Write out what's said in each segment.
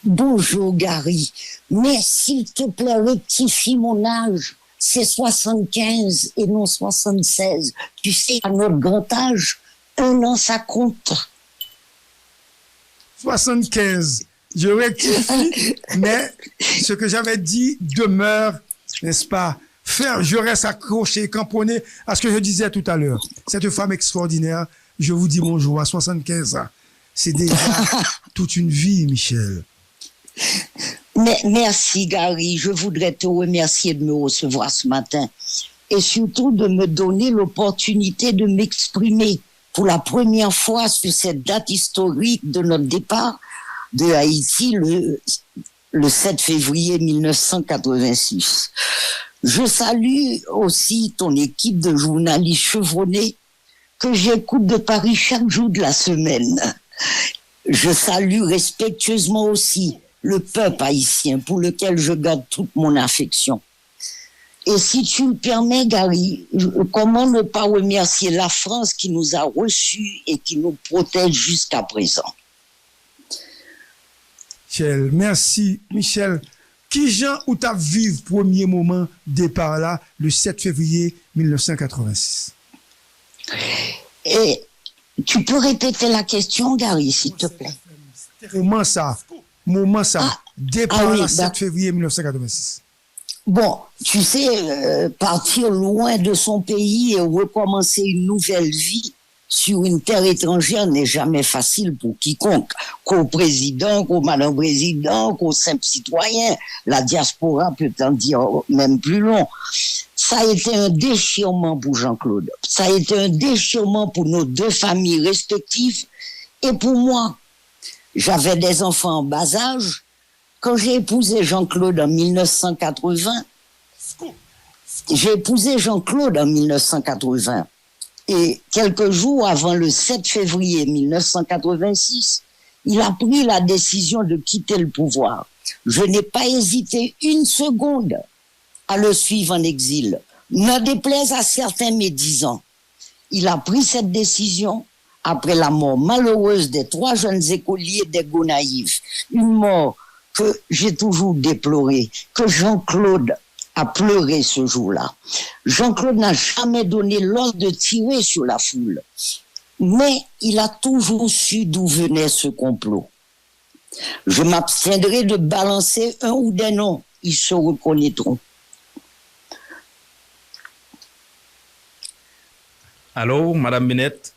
Bonjour Gary, mais s'il te plaît, rectifie mon âge. C'est 75 et non 76. Tu sais, à notre grand âge, un an ça compte. 75. Je rectifie, mais ce que j'avais dit demeure, n'est-ce pas? Je reste accroché, cramponné à ce que je disais tout à l'heure. Cette femme extraordinaire, je vous dis bonjour à 75 ans. C'est déjà toute une vie, Michel. Mais merci Gary, je voudrais te remercier de me recevoir ce matin et surtout de me donner l'opportunité de m'exprimer pour la première fois sur cette date historique de notre départ de Haïti le 7 février 1986. Je salue aussi ton équipe de journalistes chevronnés que j'écoute de Paris chaque jour de la semaine. Je salue respectueusement aussi le peuple haïtien pour lequel je garde toute mon affection. Et si tu le permets, Gary, comment ne pas remercier la France qui nous a reçus et qui nous protège jusqu'à présent? Michel, merci. Michel, qui Jean ou t'as vécu premier moment départ là, le 7 février 1986? Et tu peux répéter la question, Gary, s'il te plaît? Moment ça, départ oui, là, 7 février 1986. Bon, tu sais, partir loin de son pays et recommencer une nouvelle vie sur une terre étrangère n'est jamais facile pour quiconque, qu'au président, qu'au madame président, qu'au simple citoyen. La diaspora peut en dire même plus long. Ça a été un déchirement pour Jean-Claude. Ça a été un déchirement pour nos deux familles respectives et pour moi. J'avais des enfants en bas âge. Quand j'ai épousé Jean-Claude en 1980, et quelques jours avant le 7 février 1986, il a pris la décision de quitter le pouvoir. Je n'ai pas hésité une seconde à le suivre en exil. Ne déplaise à certains médisants. Il a pris cette décision après la mort malheureuse des 3 jeunes écoliers des Gonaïves. Une mort que j'ai toujours déplorée, que Jean-Claude a pleuré ce jour-là. Jean-Claude n'a jamais donné l'ordre de tirer sur la foule, mais il a toujours su d'où venait ce complot. Je m'abstiendrai de balancer un ou des noms, ils se reconnaîtront. Allô, Madame Bennett?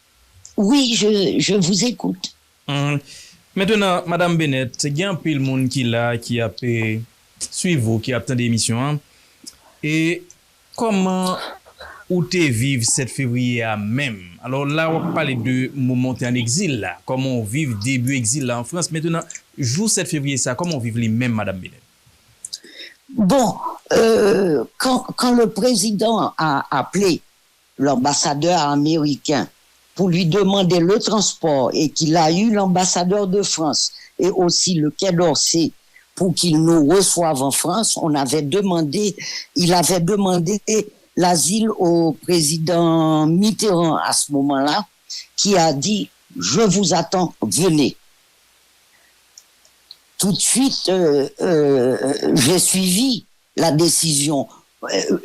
Oui, je vous écoute. Maintenant, Madame Bennett, il y a un peu de monde qui a pu suivre, qui a attendu l'émission. Hein? Et comment ou te vivre 7 février à même? Alors là, on va parler de moment en exil là. Comment on vit début exil là en France. Maintenant, jour 7 février ça, comment on vit les mêmes, Madame Bennett? Bon, quand le président a appelé l'ambassadeur américain pour lui demander le transport et qu'il a eu l'ambassadeur de France et aussi le Quai d'Orsay pour qu'il nous reçoive en France, il avait demandé l'asile au président Mitterrand à ce moment-là, qui a dit « Je vous attends, venez ». Tout de suite, j'ai suivi la décision.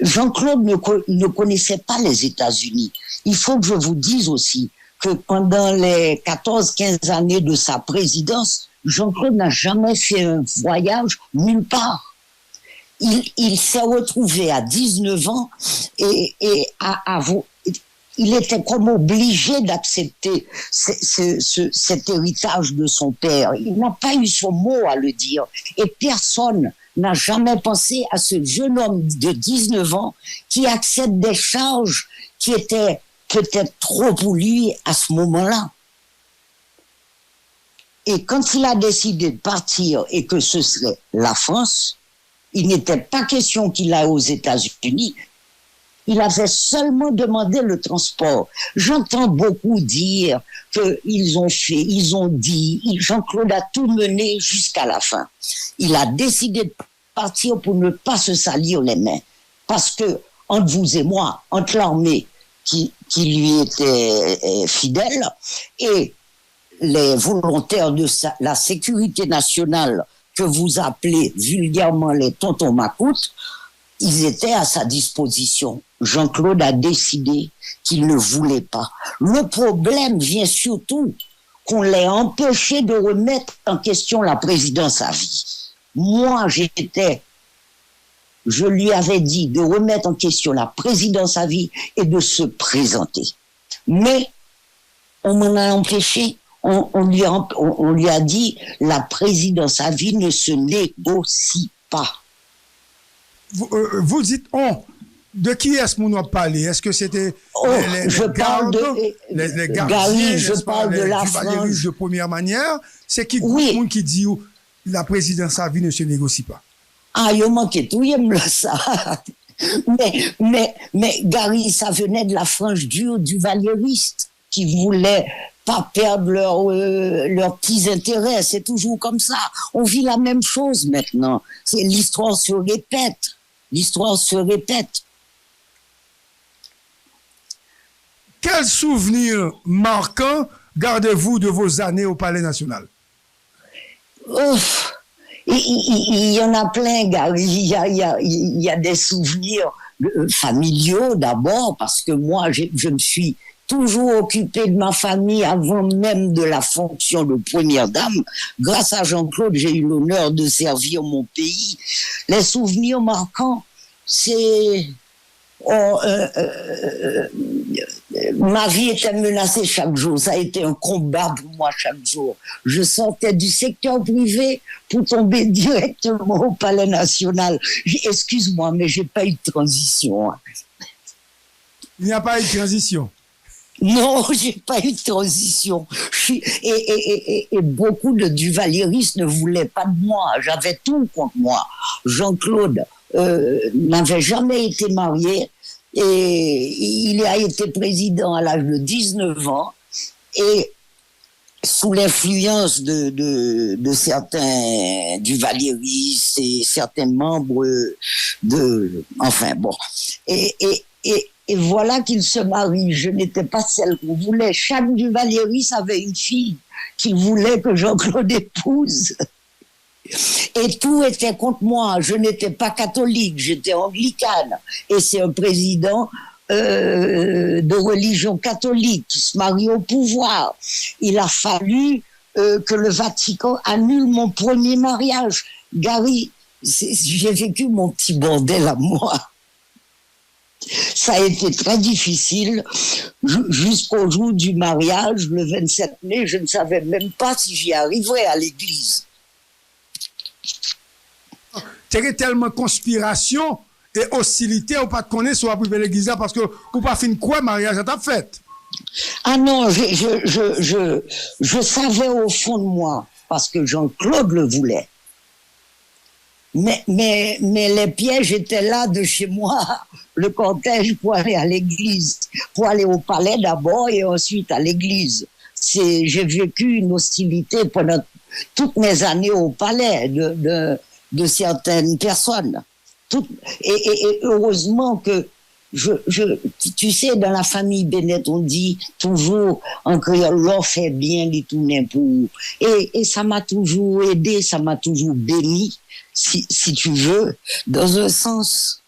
Jean-Claude ne connaissait pas les États-Unis. Il faut que je vous dise aussi que pendant les 14-15 années de sa présidence, Jean-Claude n'a jamais fait un voyage nulle part. Il s'est retrouvé à 19 ans et il était comme obligé d'accepter cet héritage de son père. Il n'a pas eu son mot à le dire. Et personne n'a jamais pensé à ce jeune homme de 19 ans qui accepte des charges qui étaient peut-être trop pour lui à ce moment-là. Et quand il a décidé de partir et que ce serait la France, il n'était pas question qu'il aille aux États-Unis. Il avait seulement demandé le transport. J'entends beaucoup dire qu'ils ont dit, Jean-Claude a tout mené jusqu'à la fin. Il a décidé de partir pour ne pas se salir les mains. Parce que, entre vous et moi, entre l'armée qui lui était fidèle et les volontaires de la sécurité nationale que vous appelez vulgairement les tontons macoutes, ils étaient à sa disposition. Jean-Claude a décidé qu'il ne voulait pas. Le problème vient surtout qu'on l'ait empêché de remettre en question la présidence à vie. Moi, je lui avais dit de remettre en question la présidence à vie et de se présenter. Mais on m'en a empêché. On lui a dit la présidence à vie ne se négocie pas. Vous dites on. De qui est-ce qu'on a parlé? Est-ce que c'était je parle les gardiens, Gary, je parle de la France de première manière? C'est qui oui. Monde qui dit la présidence à vie ne se négocie pas? Ah, il manquait tout, il me ça. mais Gary, ça venait de la frange dure du valériste qui voulait pas perdre leurs petits intérêts. C'est toujours comme ça. On vit la même chose maintenant. L'histoire se répète. L'histoire se répète. Quel souvenir marquant gardez-vous de vos années au Palais National? Il y en a plein, Gary. Il y a des souvenirs familiaux d'abord, parce que moi, je me suis toujours occupée de ma famille avant même de la fonction de première dame. Grâce à Jean-Claude, j'ai eu l'honneur de servir mon pays. Les souvenirs marquants, c'est... ma vie était menacée chaque jour. Ça a été un combat pour moi chaque jour. Je sortais du secteur privé pour tomber directement au Palais National. Excuse-moi, mais j'ai pas eu de transition. Il n'y a pas eu de transition? Non, j'ai pas eu de transition. Et beaucoup de duvalieristes ne voulaient pas de moi. J'avais tout contre moi. Jean-Claude n'avait jamais été marié et il a été président à l'âge de 19 ans et sous l'influence de certains duvalieristes et certains membres enfin bon. Et voilà qu'il se marie. Je n'étais pas celle qu'on voulait. Chaque duvalieriste avait une fille qu'il voulait que Jean-Claude épouse. Et tout était contre moi. Je n'étais pas catholique, j'étais anglicane. Et c'est un président de religion catholique qui se marie au pouvoir. Il a fallu que le Vatican annule mon premier mariage. Gary, j'ai vécu mon petit bordel à moi. Ça a été très difficile jusqu'au jour du mariage, le 27 mai. Je ne savais même pas si j'y arriverais à l'église. C'est tellement conspiration et hostilité, ou pas de connaître soit privé l'église parce que ou pas fin quoi mariage à ta fête. Ah non, je savais au fond de moi parce que Jean-Claude le voulait. Mais les pièges étaient là de chez moi, le cortège pour aller à l'église, pour aller au palais d'abord et ensuite à l'église. J'ai vécu une hostilité pendant toutes mes années au palais de certaines personnes. Et heureusement que tu sais, dans la famille Bennett, on dit toujours en créole, l'or fait bien, les tourner pour. Et ça m'a toujours aidé, ça m'a toujours béni, si tu veux, dans un sens.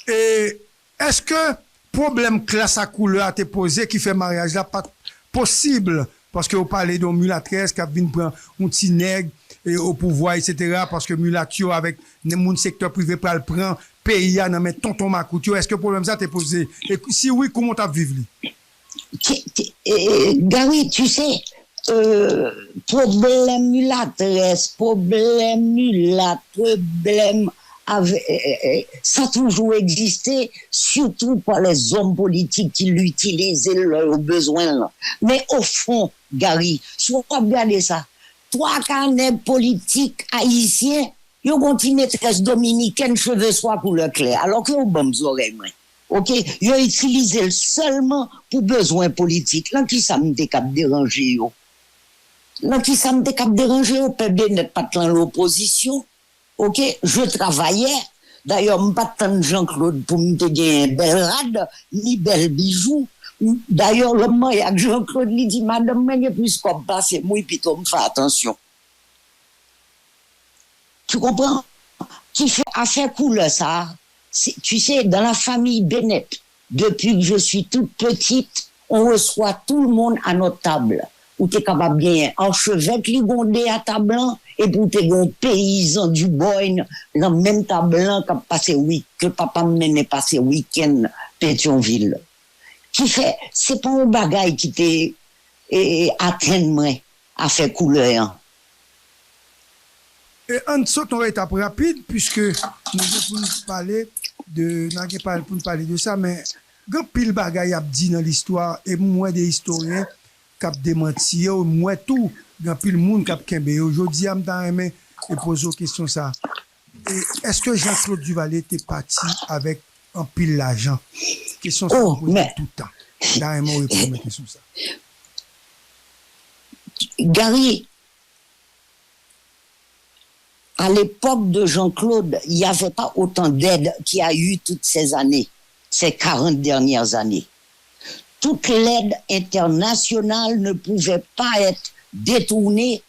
Et est-ce que problème classe à couleur a été posé qui fait mariage là pas possible? Parce que vous parlez de mulâtresse qui a venu prendre un petit nègre et au pouvoir, etc. Parce que mulatio avec le secteur privé pour le prendre, pays à non mais tonton Macoutio, est-ce que le problème ça t'est posé? Et si oui, comment t'as vécu? Gary, tu sais, problème mulâtresse, problème ça a toujours existé, surtout pour les hommes politiques qui l'utilisaient leurs besoins. Mais au fond, Gary, soit regarder ça. Trois carnets politiques haïtiens, ils ont une maîtresse dominicaine, cheveux soie couleur claire, alors qu'ils ont bonnes oreilles. Ok? Ils ont utilisé seulement pour besoins politiques. Là, qui ça me déranger, yo? Là, qui ça me déranger, yo? Peut bien pas dans l'opposition. Ok, je travaillais. D'ailleurs, je ne pas tant Jean-Claude pour me gagner un bel rad, ni bel bijou. D'ailleurs, le mariage Jean-Claude lui dit, madame, mais il y a plus qu'on passe, moi, puis toi, me fais attention. Tu comprends? Qui a fait couleur ça? Tu sais, dans la famille Bennett, depuis que je suis toute petite, on reçoit tout le monde à notre table. Où tu es capable bien archevêque ligondé à table, et pour t'es un paysan du Boyne, dans la même table que papa menait passer week-end Pétionville. Qui fait, c'est pas un bagage qui t'est atteint moi à faire couleur. Et en saute, on va étape rapide, puisque nous avons pour nous parler de ça, mais quand pile bagaille a dit dans l'histoire, et moins des historiens qui ont démenti, moins tout, quand pile monde qui a kembe. Aujourd'hui, je me et poser une question ça. Est-ce que Jean-Claude Duvalier était parti avec un pile l'argent? Question ça mais... tout le temps. Dans répondre à question ça. Gary, à l'époque de Jean-Claude, il n'y avait pas autant d'aide qu'il y a eu toutes ces années, ces 40 dernières années. Toute l'aide internationale ne pouvait pas être détournée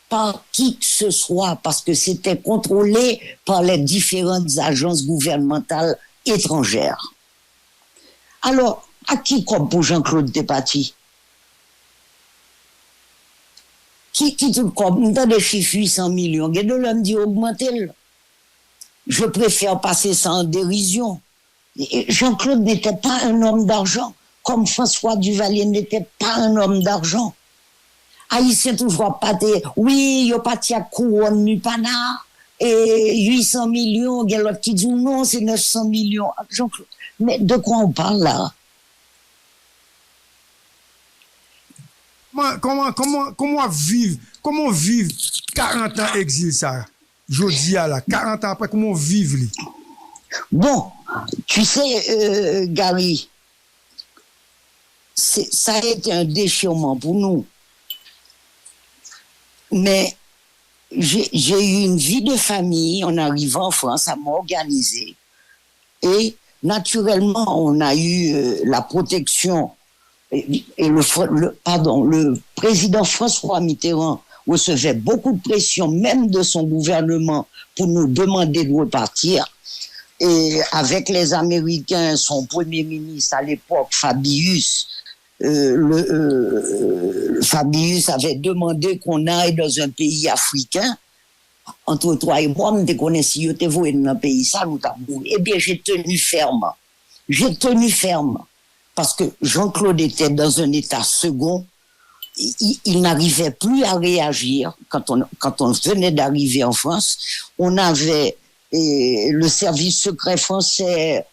par qui que ce soit, parce que c'était contrôlé par les différentes agences gouvernementales étrangères. Alors, à qui comme pour Jean-Claude Despatie? Qui tout comme dans des chiffres 800 millions, et de l'homme dit augmenter. Je préfère passer ça en dérision. Jean-Claude n'était pas un homme d'argent, comme François Duvalier n'était pas un homme d'argent. Haïtien toujours pas oui, il y a pas de couronne Nupana, et 800 millions, il y a l'autre qui dit non, c'est 900 millions. Jean-Claude, mais de quoi on parle là? Comment vivre 40 ans exil ça? Jodi à la 40 ans après, comment vivre lui? Bon, tu sais, Gary, ça a été un déchirement pour nous. Mais j'ai eu une vie de famille en arrivant en France à m'organiser. Et naturellement, on a eu la protection. Et le président François Mitterrand recevait beaucoup de pression, même de son gouvernement, pour nous demander de repartir. Et avec les Américains, son premier ministre à l'époque, Fabius, Fabius avait demandé qu'on aille dans un pays africain. Entre toi et moi, je connais si je t'ai voué dans un pays, ça nous t'a bourré. Eh bien, j'ai tenu ferme. Parce que Jean-Claude était dans un état second. Il n'arrivait plus à réagir. Quand on venait d'arriver en France, on avait le service secret français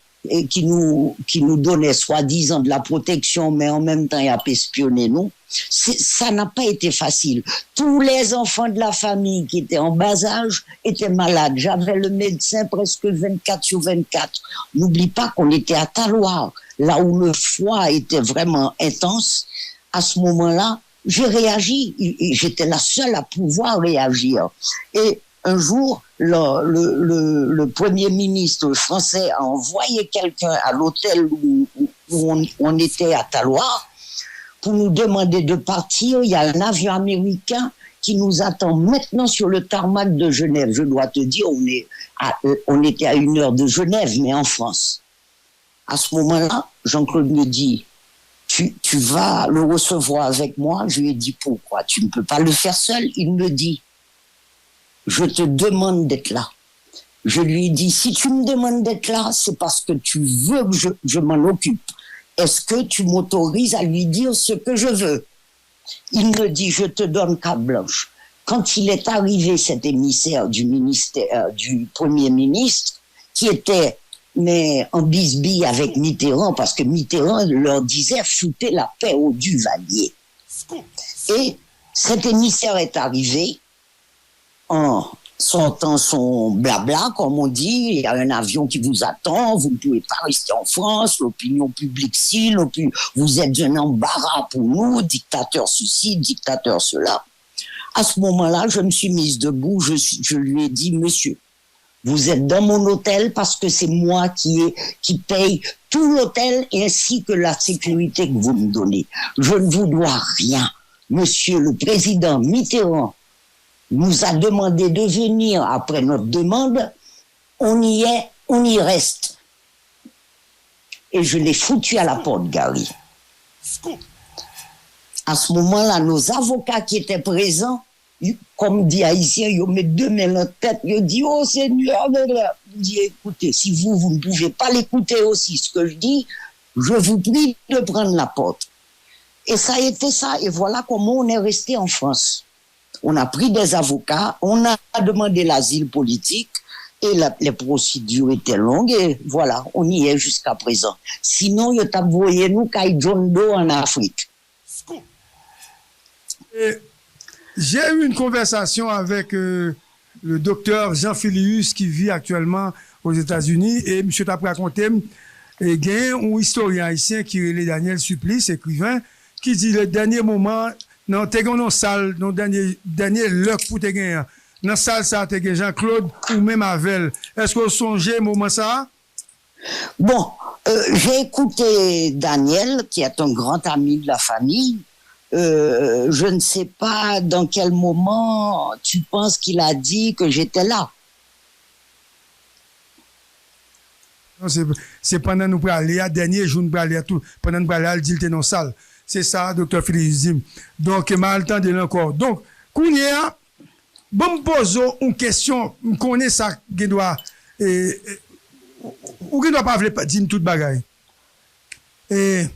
qui nous donnait soi-disant de la protection, mais en même temps, il a espionné nous. Ça n'a pas été facile. Tous les enfants de la famille qui étaient en bas âge étaient malades. J'avais le médecin presque 24/24. N'oublie pas qu'on était à Taloir, là où le froid était vraiment intense. À ce moment-là, j'ai réagi. J'étais la seule à pouvoir réagir. Et un jour, le premier ministre français a envoyé quelqu'un à l'hôtel où on était à Taloir pour nous demander de partir. Il y a un avion américain qui nous attend maintenant sur le tarmac de Genève. Je dois te dire, on était à 1 heure de Genève, mais en France. À ce moment-là, Jean-Claude me dit, tu vas le recevoir avec moi. Je lui ai dit, pourquoi? Tu ne peux pas le faire seul. Il me dit, je te demande d'être là. Je lui ai dit, si tu me demandes d'être là, c'est parce que tu veux que je m'en occupe. Est-ce que tu m'autorises à lui dire ce que je veux? Il me dit, je te donne carte blanche. Quand il est arrivé, cet émissaire du ministère, du Premier ministre, qui était en bisbille avec Mitterrand, parce que Mitterrand leur disait, foutez la paix au Duvalier. Et cet émissaire est arrivé en sortant son blabla, comme on dit, il y a un avion qui vous attend, vous ne pouvez pas rester en France, l'opinion publique si, vous êtes un embarras pour nous, dictateur ceci, dictateur cela. À ce moment-là, je me suis mise debout, je lui ai dit, monsieur, vous êtes dans mon hôtel parce que c'est moi qui paye tout l'hôtel ainsi que la sécurité que vous me donnez. Je ne vous dois rien. Monsieur le président Mitterrand nous a demandé de venir après notre demande, on y reste. Et je l'ai foutu à la porte, Gary. À ce moment-là, nos avocats qui étaient présents, comme dit Haïtien, ils mettent deux mains dans la tête, ils disent, oh Seigneur, je dis, écoutez, si vous ne pouvez pas l'écouter aussi, ce que je dis, je vous prie de prendre la porte. Et ça a été ça, et voilà comment on est resté en France. On a pris des avocats, on a demandé l'asile politique, et les procédures étaient longues, et voilà, on y est jusqu'à présent. Sinon, ils ont envoyé nous Kai John Doe en Afrique. Et j'ai eu une conversation avec le docteur Jean Filius qui vit actuellement aux États-Unis, et M. t'a raconté, et il y a un historien haïtien qui est Daniel Supplice, écrivain, qui dit le dernier moment, dans la salle, dans le dernier loc pour te gagner, dans la salle, ça te gagné Jean-Claude ou même Avel. Est-ce que vous songez au moment ça? Bon, j'ai écouté Daniel, qui est un grand ami de la famille. Je ne sais pas dans quel moment tu penses qu'il a dit que j'étais là. Non, c'est pendant nous aller à dernier jour nous aller à tout pendant nous aller à dit dans salle. C'est ça docteur Félix. Donc m'a le temps de l'encore. Donc Kounia bon me pose une question, me connaît ça qui doit ou qui doit pas dire toute bagaille. Et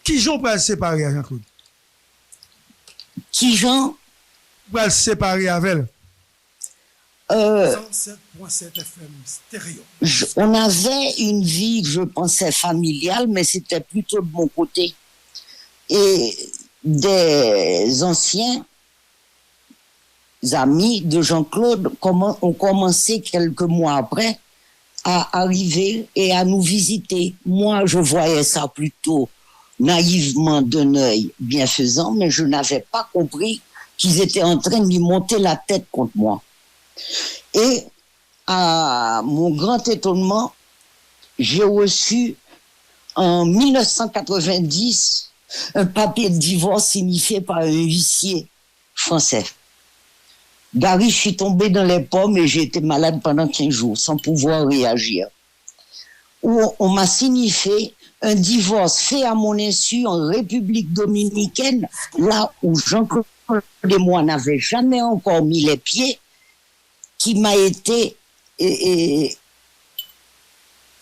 qui j'en peut séparer Jean-Claude? Qui j'en peut séparer avec 107.7 FM stéréo. On avait une vie, je pensais, familiale, mais c'était plutôt de mon côté. Et des anciens amis de Jean-Claude ont commencé quelques mois après à arriver et à nous visiter. Moi, je voyais ça plutôt naïvement d'un œil bienfaisant, mais je n'avais pas compris qu'ils étaient en train de lui monter la tête contre moi. Et à mon grand étonnement, j'ai reçu en 1990 un papier de divorce signifié par un huissier français. Gary, je suis tombé dans les pommes et j'ai été malade pendant 15 jours sans pouvoir réagir. Où on m'a signifié un divorce fait à mon insu en République dominicaine, là où Jean-Claude et moi n'avaient jamais encore mis les pieds, qui m'a été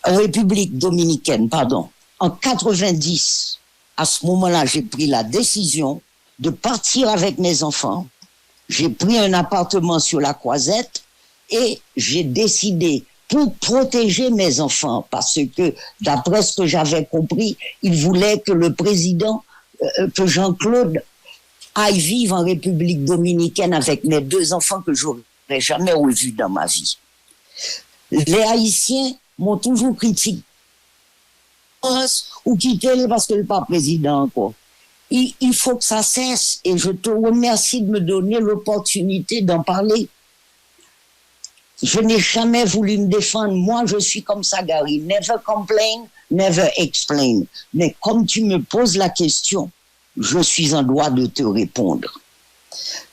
en République dominicaine, pardon, en 90. À ce moment-là, j'ai pris la décision de partir avec mes enfants. J'ai pris un appartement sur la Croisette et j'ai décidé, pour protéger mes enfants, parce que, d'après ce que j'avais compris, il voulait que le président, que Jean-Claude aille vivre en République dominicaine avec mes deux enfants que j'aurais jamais revus dans ma vie. Les Haïtiens m'ont toujours critiqué ou quitté parce que le pas président encore. Il faut que ça cesse et je te remercie de me donner l'opportunité d'en parler. Je n'ai jamais voulu me défendre. Moi, je suis comme ça, Gary. Never complain, never explain. Mais comme tu me poses la question, je suis en droit de te répondre.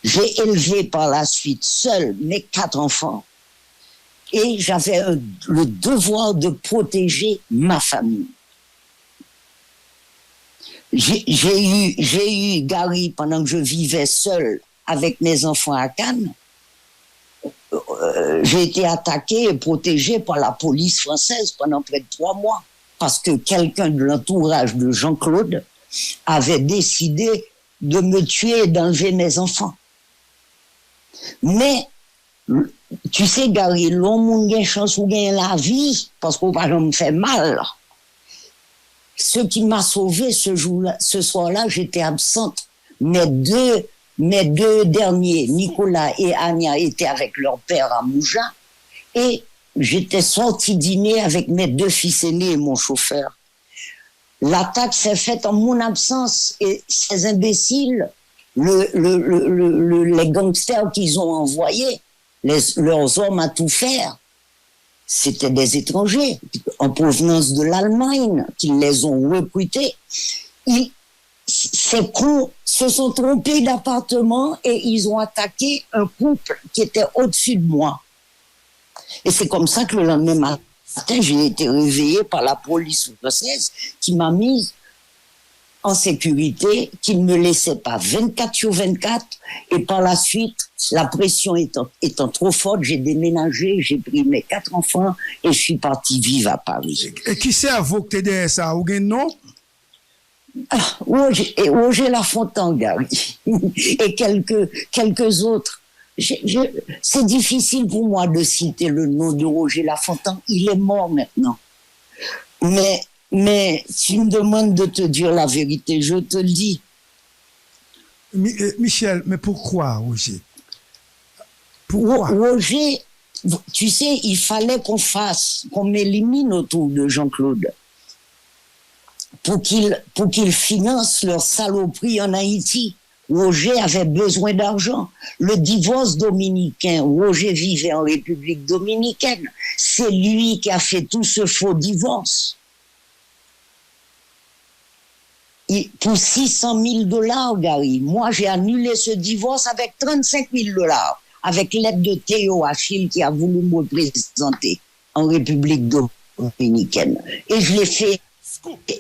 J'ai élevé par la suite seul mes 4 enfants et j'avais le devoir de protéger ma famille. J'ai eu Gary pendant que je vivais seul avec mes enfants à Cannes. J'ai été attaqué et protégé par la police française pendant près de 3 mois parce que quelqu'un de l'entourage de Jean-Claude avait décidé de me tuer et d'enlever mes enfants. Mais, tu sais, Gary, l'homme a une chance ou gagne la vie parce qu'on va me faire mal. Ce qui m'a sauvé ce soir-là, j'étais absente. Mes deux derniers, Nicolas et Anya, étaient avec leur père à Mougins. Et j'étais sorti dîner avec mes 2 fils aînés et mon chauffeur. L'attaque s'est faite en mon absence et ces imbéciles, les gangsters qu'ils ont envoyés, leurs hommes à tout faire, c'était des étrangers en provenance de l'Allemagne qui les ont recrutés. ces cons se sont trompés d'appartement et ils ont attaqué un couple qui était au-dessus de moi. Et c'est comme ça que le lendemain matin, j'ai été réveillée par la police française qui m'a mise en sécurité, qui ne me laissait pas 24 sur 24. Et par la suite, la pression étant trop forte, j'ai déménagé, j'ai pris mes 4 enfants et je suis partie vivre à Paris. Et qui c'est à vous que t'es derrière ça? Ou bien non? Roger Lafontaine, Gary, et quelques autres. C'est difficile pour moi de citer le nom de Roger Lafontaine. Il est mort maintenant. Mais tu me demandes de te dire la vérité, je te le dis. Michel, mais pourquoi, Roger? Pourquoi? Roger, tu sais, il fallait qu'on m'élimine autour de Jean-Claude pour qu'il finance leur saloperie en Haïti. Roger avait besoin d'argent. Le divorce dominicain, Roger vivait en République dominicaine. C'est lui qui a fait tout ce faux divorce. Pour 600 000 $, Gary. Moi, j'ai annulé ce divorce avec 35 000 $, avec l'aide de Théo Achille qui a voulu me représenter en République dominicaine. Et je l'ai fait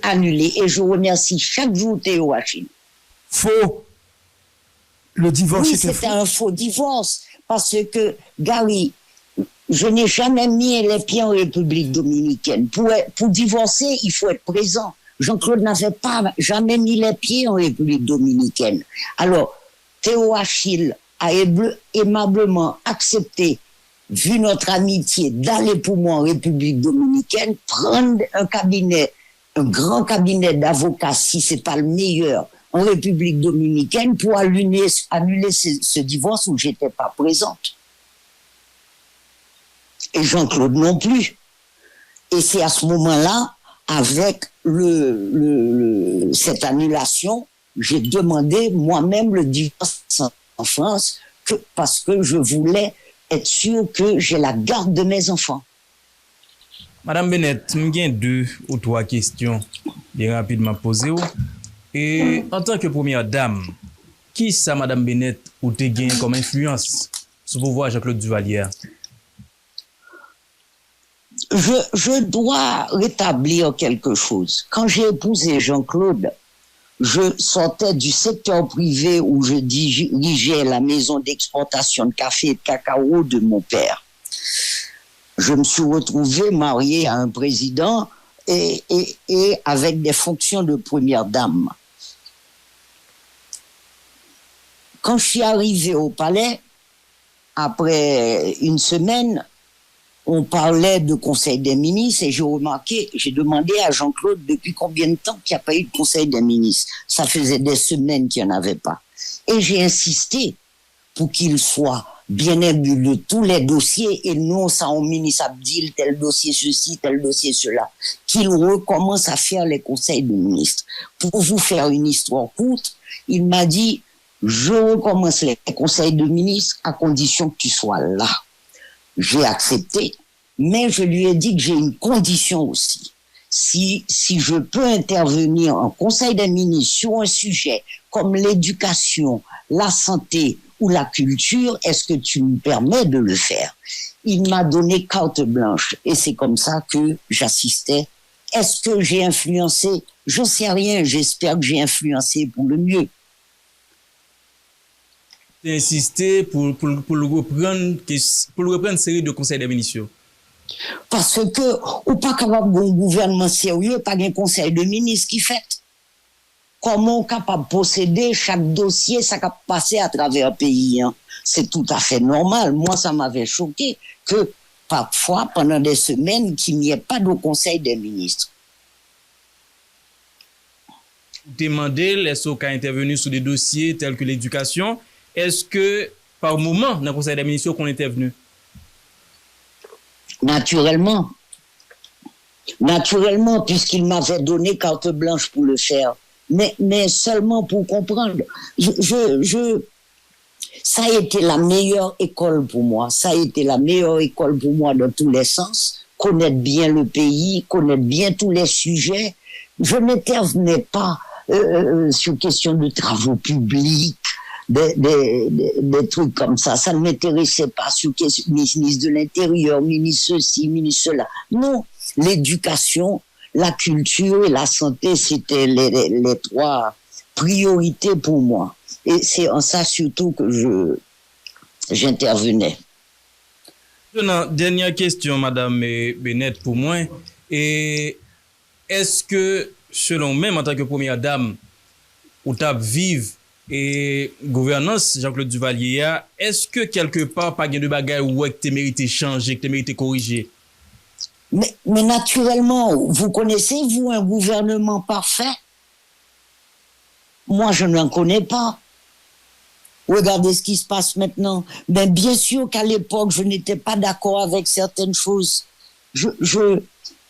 annuler. Et je remercie chaque jour Théo Achille. Faux. Le divorce Oui, était c'était un faux divorce. Parce que, Gary, je n'ai jamais mis les pieds en République dominicaine. Pour divorcer, il faut être présent. Jean-Claude n'avait pas jamais mis les pieds en République dominicaine. Alors, Théo Achille a aimablement accepté, vu notre amitié, d'aller pour moi en République dominicaine, prendre un grand cabinet d'avocats, si c'est pas le meilleur, en République dominicaine, pour annuler ce divorce où j'étais pas présente. Et Jean-Claude non plus. Et c'est à ce moment-là, avec cette annulation, j'ai demandé moi-même le divorce en France parce que je voulais être sûr que j'ai la garde de mes enfants. Madame Bennett, j'ai 2 ou 3 questions bien rapidement posées. Et en tant que première dame, qui ça, Madame Bennett, ou te gagné comme influence sur le pouvoir Jean-Claude Duvalier? Je dois rétablir quelque chose. Quand j'ai épousé Jean-Claude, je sortais du secteur privé où je dirigeais la maison d'exportation de café et de cacao de mon père. Je me suis retrouvé marié à un président et avec des fonctions de première dame. Quand je suis arrivé au palais, après une semaine, on parlait de conseil des ministres et j'ai demandé à Jean-Claude depuis combien de temps qu'il n'y a pas eu de conseil des ministres. Ça faisait des semaines qu'il n'y en avait pas. Et j'ai insisté pour qu'il soit bien imbu de tous les dossiers et non ça au ministre Abdil, tel dossier ceci, tel dossier cela. Qu'il recommence à faire les conseils des ministres. Pour vous faire une histoire courte, il m'a dit, je recommence les conseils de ministres à condition que tu sois là. J'ai accepté, mais je lui ai dit que j'ai une condition aussi. Si je peux intervenir en conseil des ministres sur un sujet comme l'éducation, la santé ou la culture, est-ce que tu me permets de le faire? Il m'a donné carte blanche et c'est comme ça que j'assistais. Est-ce que j'ai influencé? Je sais rien, j'espère que j'ai influencé pour le mieux. Insisté pour le reprendre série de conseils des ministres. Parce que, ou pas capable d'un gouvernement sérieux, pas d'un conseil de ministres qui fait. Comment on est capable de posséder chaque dossier, ça peut passer à travers le pays. Hein. C'est tout à fait normal. Moi, ça m'avait choqué que parfois, pendant des semaines, qu'il n'y ait pas de conseil des ministres. Demander les SOC à intervenir sur des dossiers tels que l'éducation. Est-ce que, par moment, dans le conseil des ministres, qu'on était venu? Naturellement. Naturellement, puisqu'il m'avait donné carte blanche pour le faire. Mais seulement pour comprendre. Ça a été la meilleure école pour moi. Ça a été la meilleure école pour moi dans tous les sens. Connaître bien le pays, connaître bien tous les sujets. Je n'intervenais pas sur question de travaux publics, des trucs comme ça. Ça ne m'intéressait pas sur question ministre de l'Intérieur, ministre ceci, ministre cela. Non, l'éducation, la culture et la santé, c'était les trois priorités pour moi. Et c'est en ça surtout que j'intervenais. Dernière question, Madame Bennett, pour moi. Et est-ce que, selon même en tant que première dame, ou tap vive et gouvernance Jean-Claude Duvalier, est-ce que quelque part, pas de bagaille ou que tu mérites changer, que tu mérites corriger? Mais naturellement, vous connaissez, vous, un gouvernement parfait? Moi, je n'en connais pas. Regardez ce qui se passe maintenant. Mais bien sûr qu'à l'époque, je n'étais pas d'accord avec certaines choses.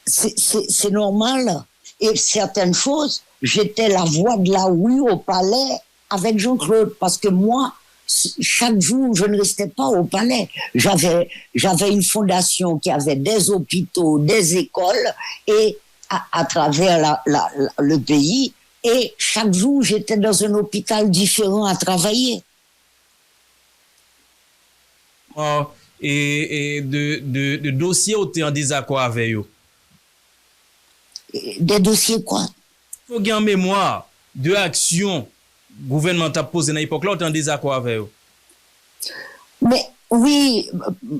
C'est normal. Et certaines choses, j'étais la voix de la oui au palais avec Jean-Claude. Parce que moi, chaque jour, je ne restais pas au palais. J'avais une fondation qui avait des hôpitaux, des écoles, et à travers le pays. Et chaque jour, j'étais dans un hôpital différent à travailler. Et de dossiers où tu es en désaccord avec eux? Des dossiers quoi? Il faut garder en mémoire de actions gouvernementales posées dans l'époque là où tu es en désaccord avec eux. Mais oui,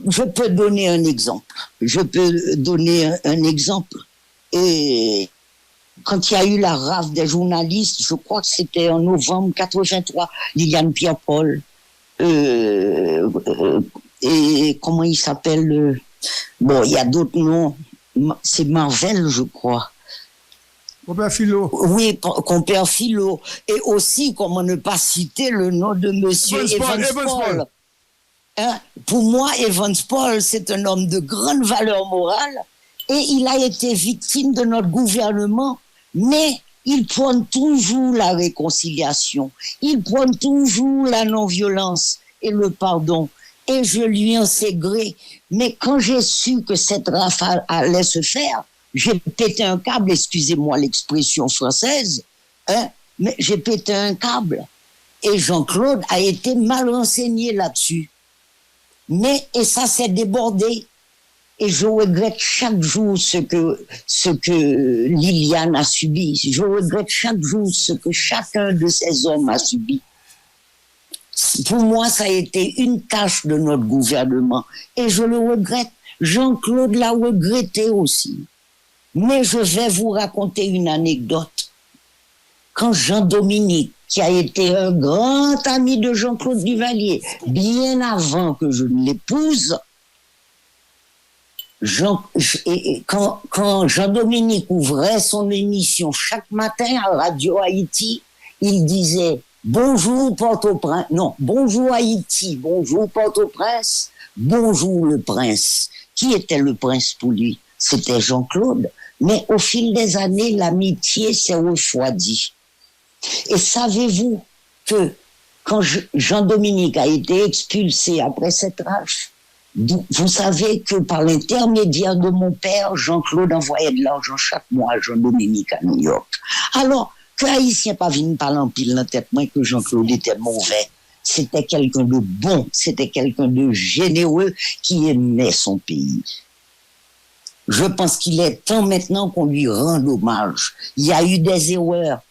je peux donner un exemple. Et quand il y a eu la rafle des journalistes, je crois que c'était en novembre 83, Liliane Pierre-Paul, et comment il s'appelle, bon, il y a d'autres noms, c'est Marvel, je crois. Compère Philo. Oui, compère Philo. Et aussi, comment ne pas citer le nom de monsieur Evans Paul. Hein? Pour moi, Evans Paul, c'est un homme de grande valeur morale et il a été victime de notre gouvernement, mais il prône toujours la réconciliation, il prône toujours la non-violence et le pardon. Et je lui en sais gré. Mais quand j'ai su que cette rafale allait se faire, j'ai pété un câble, excusez-moi l'expression française, hein, mais j'ai pété un câble. Et Jean-Claude a été mal renseigné là-dessus. Et ça s'est débordé. Et je regrette chaque jour ce que Liliane a subi. Je regrette chaque jour ce que chacun de ces hommes a subi. Pour moi, ça a été une tâche de notre gouvernement. Et je le regrette. Jean-Claude l'a regretté aussi. Mais je vais vous raconter une anecdote. Quand Jean-Dominique, qui a été un grand ami de Jean-Claude Duvalier, bien avant que je ne l'épouse, quand Jean-Dominique ouvrait son émission chaque matin à Radio Haïti, il disait « Bonjour Port-au-Prince », non, « Bonjour Haïti, bonjour Port-au-Prince, bonjour le prince ». Qui était le prince pour lui? C'était Jean-Claude. Mais au fil des années, l'amitié s'est refroidie. Et savez-vous que quand Jean-Dominique a été expulsé après cette rafle, vous savez que par l'intermédiaire de mon père, Jean-Claude envoyait de l'argent chaque mois à Jean-Dominique à New York. Alors, que Haïtien pas venu parler en pile dans la tête, moi, que Jean-Claude était mauvais. C'était quelqu'un de bon, c'était quelqu'un de généreux qui aimait son pays. Je pense qu'il est temps maintenant qu'on lui rende hommage. Il y a eu des erreurs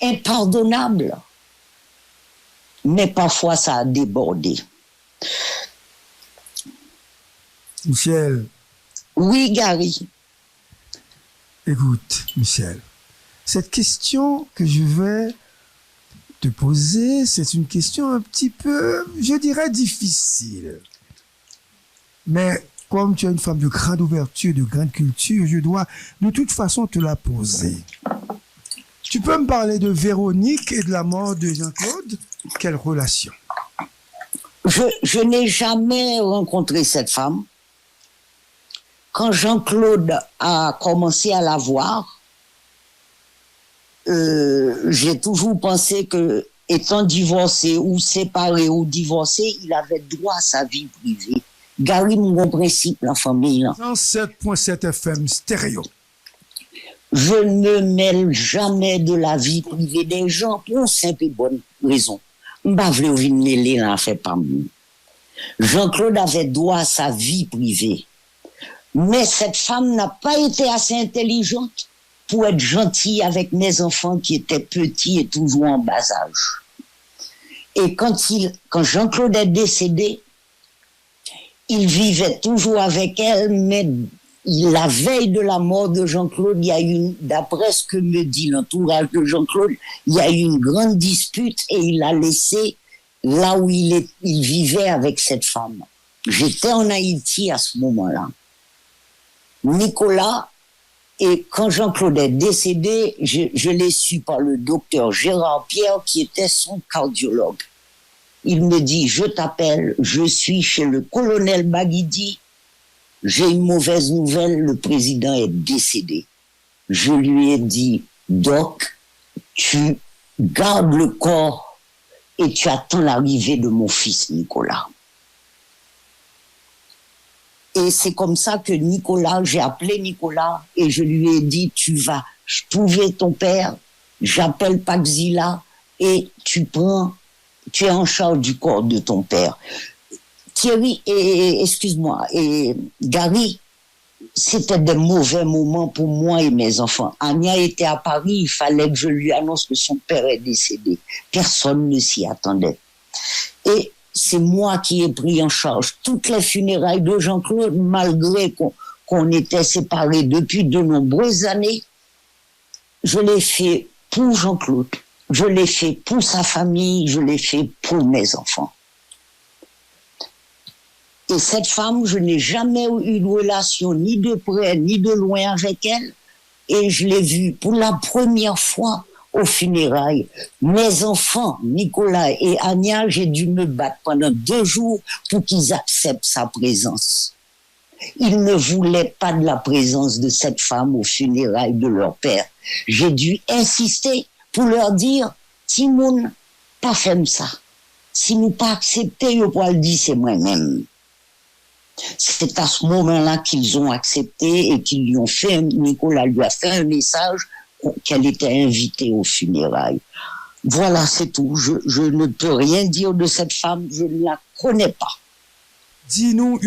impardonnables, mais parfois ça a débordé. Michel. Oui, Gary. Écoute, Michel, cette question que je vais te poser, c'est une question un petit peu, je dirais, difficile. Mais comme tu es une femme de grande ouverture, de grande culture, je dois de toute façon te la poser. Tu peux me parler de Véronique et de la mort de Jean-Claude? Quelle relation? Je n'ai jamais rencontré cette femme. Quand Jean-Claude a commencé à la voir, j'ai toujours pensé que, étant divorcé ou séparé ou divorcé, il avait droit à sa vie privée. Gary, mon principe, la famille. 107.7 FM stéréo. Je ne mêle jamais de la vie privée des gens pour une simple et bonne raison. M'pa vle ou vin mêler là fait pas moi. Jean-Claude avait droit à sa vie privée. Mais cette femme n'a pas été assez intelligente pour être gentille avec mes enfants qui étaient petits et toujours en bas âge. Et quand Jean-Claude est décédé, il vivait toujours avec elle, mais la veille de la mort de Jean-Claude, il y a eu, d'après ce que me dit l'entourage de Jean-Claude, il y a eu une grande dispute et il a laissé là où il vivait avec cette femme. J'étais en Haïti à ce moment-là. Nicolas, et quand Jean-Claude est décédé, je l'ai su par le docteur Gérard Pierre qui était son cardiologue. Il me dit, je t'appelle, je suis chez le colonel Baguidi, j'ai une mauvaise nouvelle, le président est décédé. Je lui ai dit, Doc, tu gardes le corps et tu attends l'arrivée de mon fils Nicolas. Et c'est comme ça que Nicolas, j'ai appelé Nicolas et je lui ai dit, tu vas trouver ton père, j'appelle Paxila et tu es en charge du corps de ton père. Thierry, excuse-moi, et Gary, c'était des mauvais moments pour moi et mes enfants. Anya était à Paris, il fallait que je lui annonce que son père est décédé. Personne ne s'y attendait. Et c'est moi qui ai pris en charge toutes les funérailles de Jean-Claude, malgré qu'on était séparés depuis de nombreuses années. Je l'ai fait pour Jean-Claude, je l'ai fait pour sa famille, je l'ai fait pour mes enfants. Et cette femme, je n'ai jamais eu de relation ni de près ni de loin avec elle. Et je l'ai vue pour la première fois aux funérailles. Mes enfants, Nicolas et Anya, j'ai dû me battre pendant 2 jours pour qu'ils acceptent sa présence. Ils ne voulaient pas de la présence de cette femme aux funérailles de leur père. J'ai dû insister pour leur dire, Timoun, pas fait ça. Si nous pas accepté, je pourrais le dire, c'est moi-même. C'est à ce moment-là qu'ils ont accepté et qu'ils lui ont fait, Nicolas lui a fait un message qu'elle était invitée aux funérailles. Voilà, c'est tout. Je ne peux rien dire de cette femme, je ne la connais pas. Dis-nous,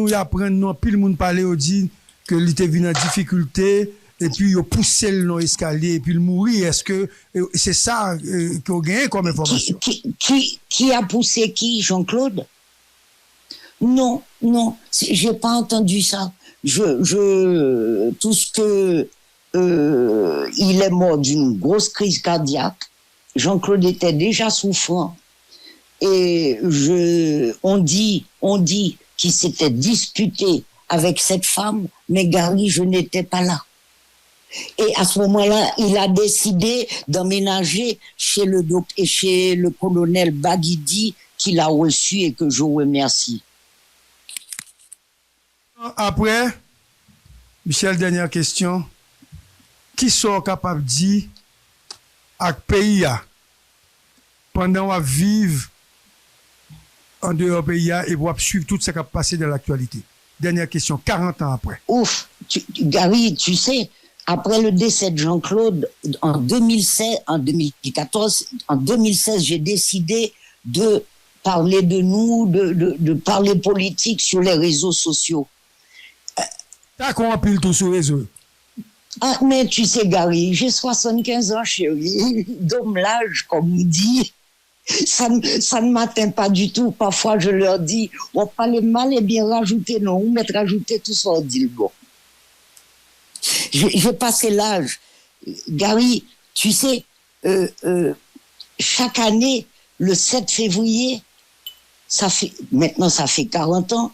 y apprend nous, puis le monde parlait, yo dit que il était venu en difficulté, et puis yo poussé le dans l'escalier, et puis il mourit. Est-ce que c'est ça qu'on gagne comme information? Qui a poussé qui, Jean-Claude? Non, j'ai pas entendu ça. Tout ce que il est mort d'une grosse crise cardiaque. Jean-Claude était déjà souffrant. Et on dit qu'il s'était disputé avec cette femme, mais Gary, je n'étais pas là. Et à ce moment-là, il a décidé d'emménager chez le colonel Baguidi, qu'il a reçu et que je remercie. Après, Michel, dernière question. Qui sont capables de dire à pays pendant qu'on vivre en dehors du pays et pour suivre tout ce qui a passé dans l'actualité? Dernière question, 40 ans après. Ouf, Gary, tu sais, après le décès de Jean-Claude, en 2016, j'ai décidé de parler de nous, de parler politique sur les réseaux sociaux. T'as compris tout sur les réseaux? Ah, mais tu sais, Gary, j'ai 75 ans, chérie. D'homme l'âge, comme on dit. Ça ne m'atteint pas du tout. Parfois, je leur dis, on parle mal et bien rajouter, non, ou mettre rajouter tout ça, on dit le bon. J'ai passé l'âge. Gary, tu sais, chaque année, le 7 février, maintenant ça fait 40 ans,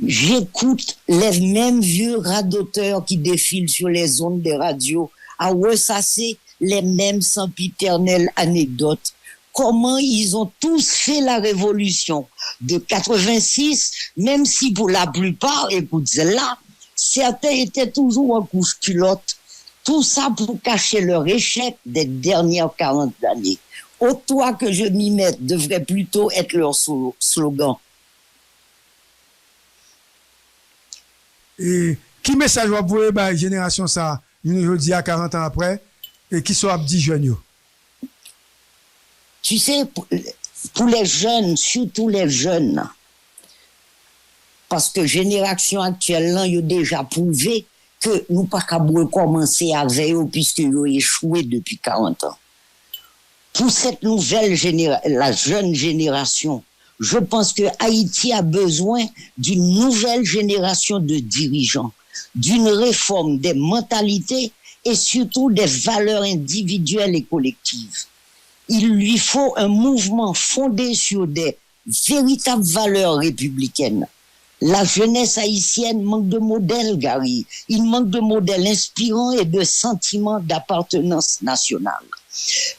j'écoute les mêmes vieux radoteurs qui défilent sur les ondes des radios à ressasser les mêmes sempiternelles anecdotes. Comment ils ont tous fait la révolution de 86, même si pour la plupart, écoute, celle-là, certains étaient toujours en couche culotte. Tout ça pour cacher leur échec des dernières 40 années. Au toi que je m'y mette devrait plutôt être leur slogan. Et qui message va vous la génération ça je dis à 40 ans après, et qui sont abdits jeunes. Tu sais, pour les jeunes, surtout les jeunes, parce que génération actuelle, là, ils ont déjà prouvé que nous pas qu'à recommencer avec eux puisque ils ont échoué depuis 40 ans. Pour cette nouvelle génération, la jeune génération, je pense que Haïti a besoin d'une nouvelle génération de dirigeants, d'une réforme des mentalités et surtout des valeurs individuelles et collectives. Il lui faut un mouvement fondé sur des véritables valeurs républicaines. La jeunesse haïtienne manque de modèles, Gary. Il manque de modèles inspirants et de sentiments d'appartenance nationale.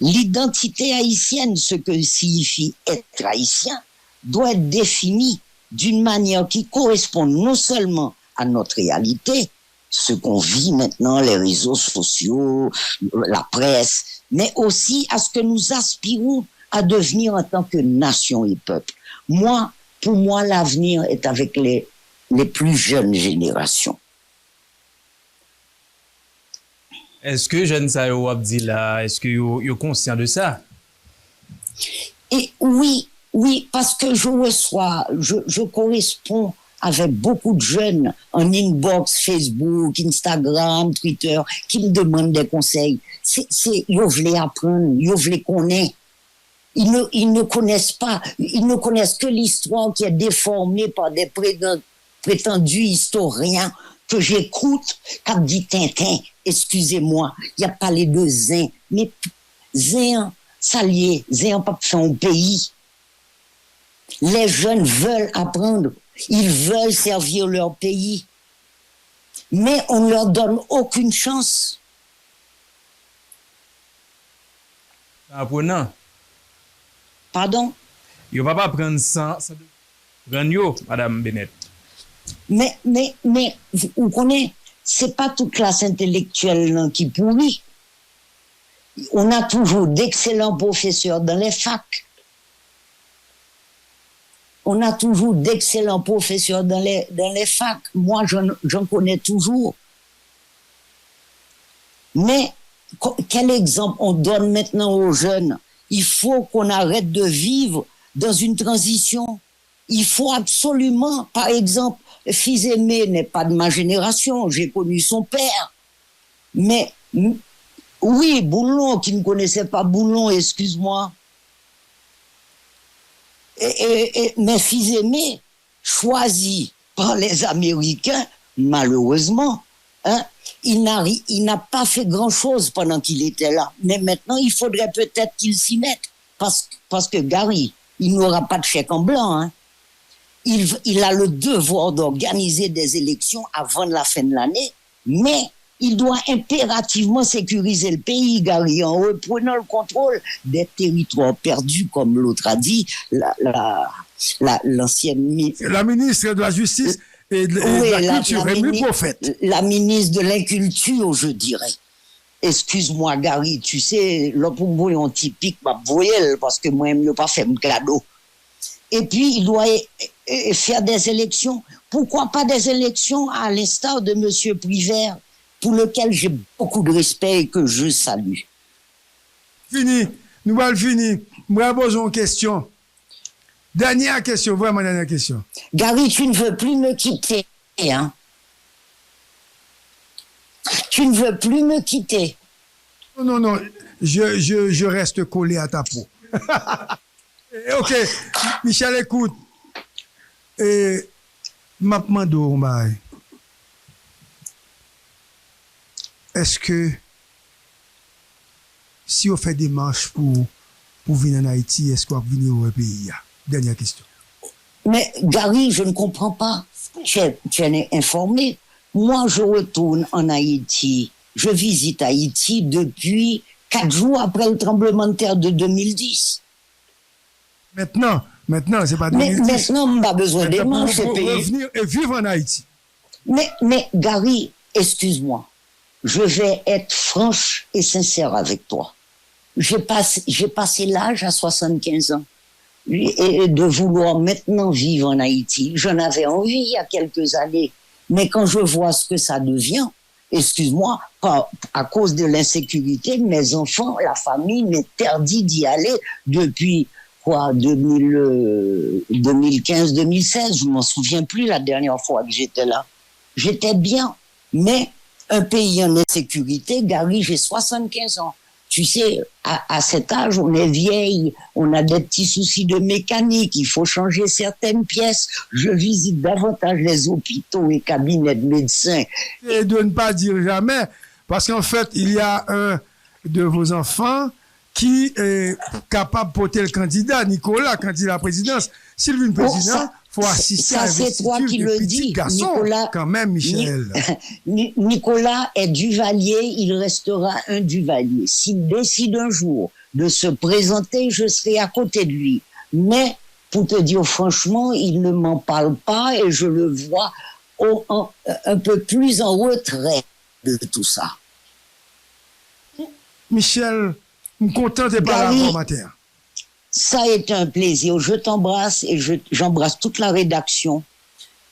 L'identité haïtienne, ce que signifie être haïtien, doit être définie d'une manière qui correspond non seulement à notre réalité, ce qu'on vit maintenant, les réseaux sociaux, la presse, mais aussi à ce que nous aspirons à devenir en tant que nation et peuple. Pour moi, l'avenir est avec les plus jeunes générations. Est-ce que jeune sa yo ap di là, est-ce que yo conscient de ça? Et oui, parce que je corresponds avec beaucoup de jeunes en inbox, Facebook, Instagram, Twitter, qui me demandent des conseils. Ils veulent apprendre, ils veulent connaître. Ils ne connaissent pas, ils ne connaissent que l'histoire qui est déformée par des prétendus historiens que j'écoute, quand dit Tintin, excusez-moi, il a parlé de Zin, mais Zin, ça lié, Zin pas fait un pays. Les jeunes veulent apprendre, ils veulent servir leur pays, mais on ne leur donne aucune chance. Apprenant. Pardon? Yo va pas prendre ça prendre yo, Madame Bennett. Mais, vous connaissez, c'est pas toute classe intellectuelle là, qui pourrit. On a toujours d'excellents professeurs dans les facs. On a toujours d'excellents professeurs dans les facs. Moi, j'en connais toujours. Mais, quel exemple on donne maintenant aux jeunes? Il faut qu'on arrête de vivre dans une transition. Il faut absolument, par exemple, Fils Aimé n'est pas de ma génération, j'ai connu son père. Mais, oui, Boulon, qui ne connaissait pas Boulon, excuse-moi. Mais Fils Aimé, choisi par les Américains, malheureusement, il n'a pas fait grand-chose pendant qu'il était là. Mais maintenant, il faudrait peut-être qu'il s'y mette. Parce que Gary, il n'aura pas de chèque en blanc. Hein. Il a le devoir d'organiser des élections avant la fin de l'année, mais il doit impérativement sécuriser le pays, Gary, en reprenant le contrôle des territoires perdus, comme l'autre a dit, l'ancienne ministre. La ministre de la Justice et de la Culture, Rémi Prophète. La ministre de l'Inculture, je dirais. Excuse-moi, Gary, tu sais, l'opposition typique, ma voyelle, parce que moi, je ne pas faire un cadeau. Et puis, il doit faire des élections. Pourquoi pas des élections à l'instar de M. Privert, pour lequel j'ai beaucoup de respect et que je salue. Fini. Nous allons finir. Moi, posons une question. Dernière question, vraiment dernière question. Gary, tu ne veux plus me quitter, hein? Tu ne veux plus me quitter. Non. Je reste collé à ta peau. Ok. Michel, écoute. Et Mapmando, est-ce que si on fait des marches pour venir en Haïti, est-ce qu'on va venir au pays? Dernière question. Mais Gary, je ne comprends pas. Tu es informé. Moi, je retourne en Haïti. Je visite Haïti depuis 4 jours après le tremblement de terre de 2010. Maintenant, c'est pas 2010. Mais maintenant, on n'a pas besoin des marches au pays. Revenir et vivre en Haïti. Mais Gary, excuse-moi. Je vais être franche et sincère avec toi. J'ai passé l'âge à 75 ans. Et de vouloir maintenant vivre en Haïti. J'en avais envie il y a quelques années. Mais quand je vois ce que ça devient, excuse-moi, à cause de l'insécurité, mes enfants, la famille m'interdit d'y aller depuis 2015, 2016, je m'en souviens plus la dernière fois que j'étais là. J'étais bien, mais un pays en insécurité, Gary, j'ai 75 ans. Tu sais, à cet âge, on est vieille, on a des petits soucis de mécanique, il faut changer certaines pièces. Je visite davantage les hôpitaux et cabinets de médecins. Et de ne pas dire jamais, parce qu'en fait, il y a un de vos enfants qui est capable de porter le candidat, Nicolas, candidat à la présidence. S'il veut une présidence, il faut assister à l'investiture de petits garçons, Nicolas, quand même, Michel. Nicolas est Duvalier, il restera un Duvalier. S'il décide un jour de se présenter, je serai à côté de lui. Mais, pour te dire franchement, il ne m'en parle pas et je le vois un peu plus en retrait de tout ça. Michel, je suis content de parler à matin. Ça a été un plaisir. Je t'embrasse et j'embrasse toute la rédaction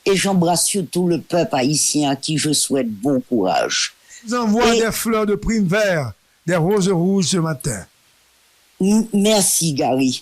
et j'embrasse surtout le peuple haïtien à qui je souhaite bon courage. Je vous envoie des fleurs de prime vert, des roses rouges ce matin. Merci, Gary.